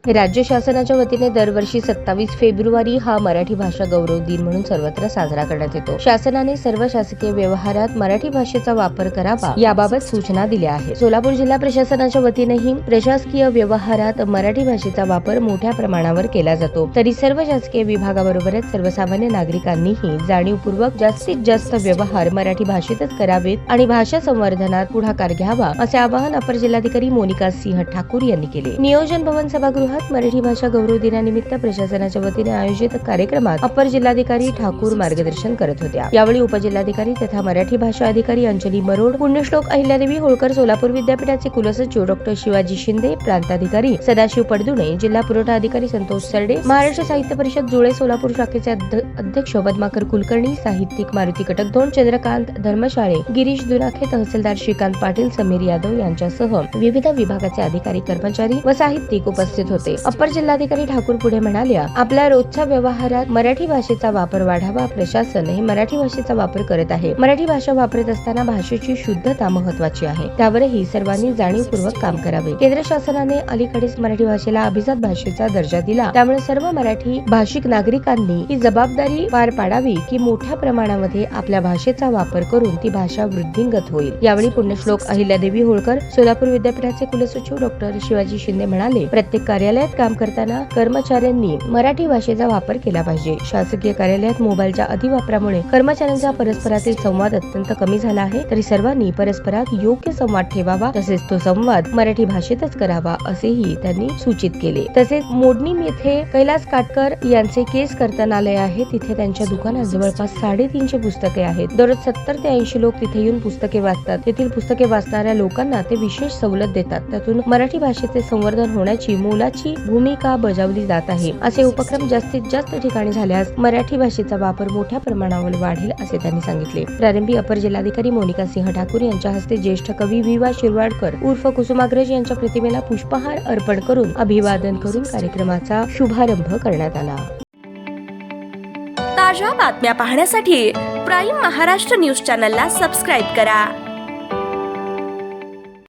राज्य शासनाच्या वतीने दरवर्षी 27 फेब्रुवारी हा मराठी भाषा गौरव दिन म्हणून सर्वत्र साजरा करण्यात येतो। शासनाने सर्व शासकीय व्यवहारात मराठी भाषेचा वापर करावा याबाबत सूचना दिल्या आहेत। सोलापूर जिल्हा प्रशासनाच्या वतीनेही प्रशासकीय व्यवहारात मराठी भाषेचा वापर मोठ्या प्रमाणावर केला जातो। तरी सर्व शासकीय विभागाबरोबरच सर्वसामान्य नागरिकांनीही जाणीवपूर्वक जास्तीत जास्त व्यवहार मराठी भाषेतच करावेत आणि भाषा संवर्धनात पुढाकार घ्यावा असे आवाहन अपर जिल्हाधिकारी मोनिका सिंह ठाकूर यांनी केले। नियोजन भवन सभागृहात मराठी भाषा गौरव दिनानिमित्त प्रशासनाच्या वतीने आयोजित कार्यक्रमात अपर जिल्हाधिकारी ठाकूर मार्गदर्शन करत होत्या। यावेळी उपजिल्हाधिकारी तथा मराठी भाषा अधिकारी अंजली मरोड, पुण्यश्लोक अहिल्यादेवी होळकर सोलापूर विद्यापीठाचे कुलसचिव डॉ. शिवाजी शिंदे, प्रांताधिकारी सदाशिव पडदुणे, जिल्हा पुरवठा अधिकारी संतोष सरडे, महाराष्ट्र साहित्य परिषद जुळे सोलापूर शाखेचे अध्यक्ष पद्माकर कुलकर्णी, साहित्यिक मारुती कटकधोंड, चंद्रकांत धर्मशाळे, गिरीश दुराखे, तहसीलदार श्रीकांत पाटील, समीर यादव यांच्यासह विविध विभागाचे अधिकारी, कर्मचारी व साहित्यिक उपस्थित होते। अपर जिल्हाधिकारी ठाकूर पुढे म्हणाल्या, आपल्या रोजच्या व्यवहारात मराठी भाषेचा वापर वाढावा। प्रशासन हे मराठी भाषेचा वापर करत आहे। मराठी भाषा वापरत असताना भाषेची शुद्धता महत्त्वाची आहे, त्यावरही सर्वांनी जाणीवपूर्वक काम करावे। केंद्र शासनाने अलीकडेच मराठी भाषेला अभिजात भाषेचा दर्जा दिला, त्यामुळे सर्व मराठी भाषिक नागरिकांनी ही जबाबदारी पार पाडावी की मोठ्या प्रमाणामध्ये आपल्या भाषेचा वापर करून ती भाषा वृद्धिंगत होईल। यावेळी पुण्यश्लोक अहिल्यादेवी होळकर सोलापूर विद्यापीठाचे कुलसचिव डॉ. शिवाजी शिंदे म्हणाले, प्रत्येक कार्यालयात काम करताना कर्मचाऱ्यांनी मराठी भाषेचा वापर केला पाहिजे। शासकीय कार्यालयात मोबाईलच्या अतिवापरामुळे कर्मचाऱ्यांचा परस्परातील संवाद अत्यंत कमी झाला आहे, तरी सर्वांनी परस्परात योग्य संवाद ठेवावा, तसेच तो संवाद मराठी भाषेतच करावा असेही त्यांनी सूचित केले। तसेच मोडणी येथे कैलास काटकर यांचे केस कर्तनालय आहे, तिथे त्यांच्या दुकानात जवळपास 350 पुस्तके आहेत। दररोज 70 ते 80 लोक तिथे येऊन पुस्तके वाचतात। तेथील पुस्तके वाचणाऱ्या लोकांना ते विशेष सवलत देतात, त्यातून मराठी भाषेचे संवर्धन होण्याची मोलाची भूमिका बजावली जात आहे। असे उपक्रम जास्तीत जास्त ठिकाणी झाल्यास मराठी भाषेचा वापर मोठ्या प्रमाणावर वाढेल असे त्यांनी सांगितले। प्रारंभी अपर जिल्हाधिकारी मोनिका सिंह ठाकूर यांच्या हस्ते ज्येष्ठ कवी विवा शिरवाडकर उर्फ कुसुमाग्रज यांच्या प्रतिमेला पुष्पहार अर्पण करून अभिवादन करून कार्यक्रमाचा शुभारंभ करण्यात आला। ताज्या बातम्या पाहण्यासाठी प्राईम महाराष्ट्र न्यूज चॅनलला सबस्क्राईब करा।